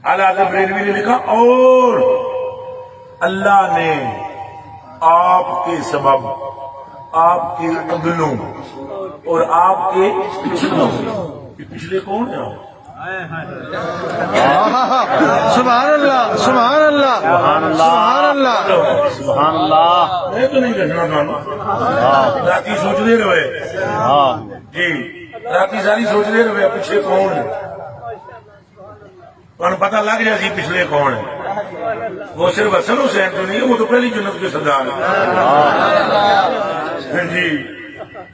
اعلیٰ حضرت بریلوی نے لکھا اور اللہ نے آپ کے سبب آپ کے اگلوں اور آپ کے پچھلوں، پچھلے کون ہیں؟ سبحان اللہ سبحان اللہ سبحان اللہ سبحان اللہ. میں تو نہیں کہنا گانا راتی سوچتے رہے جی، راتی ساری سوچتے رہے پچھلے کون ہے، تمہیں پتہ لگ جائے سی پچھلے کون ہے. وہ صرف حسن حسین تو نہیں ہے، وہ تو پہلی جنت کے سردار ہیں جی.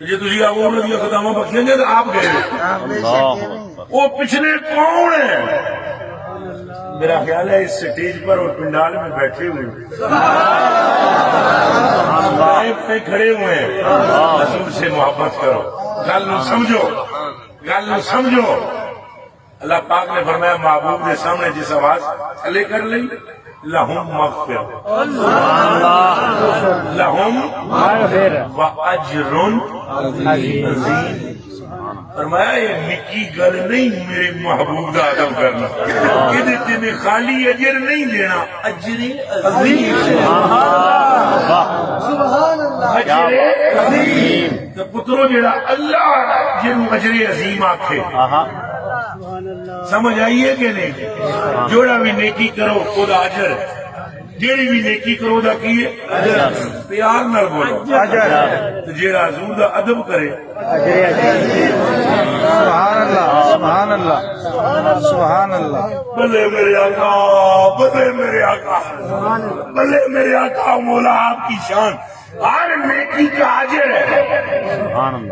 جی تھی آپ دیا خدامہ بخشیں گے تو آپ گئے، وہ پچھلے کون ہیں؟ میرا خیال ہے اس سٹیج پر اور پنڈال میں بیٹھے ہوئے پہ کھڑے ہوئے ہیں. حضور سے محبت کرو، گل نو سمجھو، گل نو سمجھو. اللہ پاک نے فرمایا محبوب کے سامنے جس آواز تھلے کر لی، لہم مغفرۃ لہم واجر عظیم. فرمایا یہ نکی گل نہیں میرے محبوب کا ادب کرنا، یہ تمہیں خالی اجر نہیں دینا، اجر عظیم. اجر عظیم تو پترو جڑا اللہ جنوں اجر عظیم آکھے، سمجھ آئیے کہ نہیں؟ جوڑا بھی نیکی کرو خدا اجر، جیڑی بھی نیکی کرو دا کیے پیار نال بولو تو جیڑا حضور دا ادب کرے. سبحان اللہ سبحان اللہ سبحان اللہ. بلے میرے آقا، بلے میرے آقا، بلے میرے آقا، مولا آپ کی شان ہر نیکی کا اجر ہے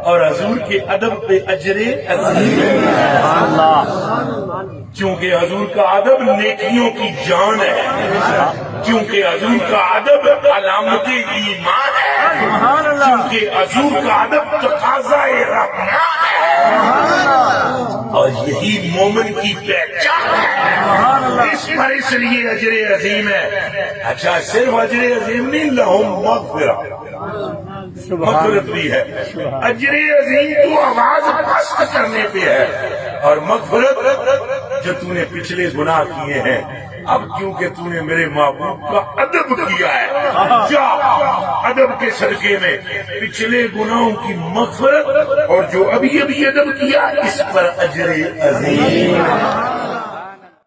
اور حضور کے ادب پہ اجر عظیم ہے. چونکہ حضور کا ادب نیکیوں کی جان ہے، کیونکہ حضور کا ادب علامت ایمان ہے، کیونکہ حضور کا ادب تقاضۂ رحمان ہے اور یہی مومن کی پہچان ہے. اس پر اس لیے اجر عظیم ہے. اچھا صرف اجر عظیم نہیں، لہم مغفرۃ، مغفرت بھی ہے. اجر عظیم تو آواز پست کرنے پہ ہے، اور مغفرت جو تو نے پچھلے گناہ کیے ہیں اب کیونکہ تو نے میرے محبوب کا ادب کیا ہے، جا ادب کے صدقے میں پچھلے گناہوں کی مغفرت اور جو ابھی ابھی ادب کیا اس پر اجر عظیم.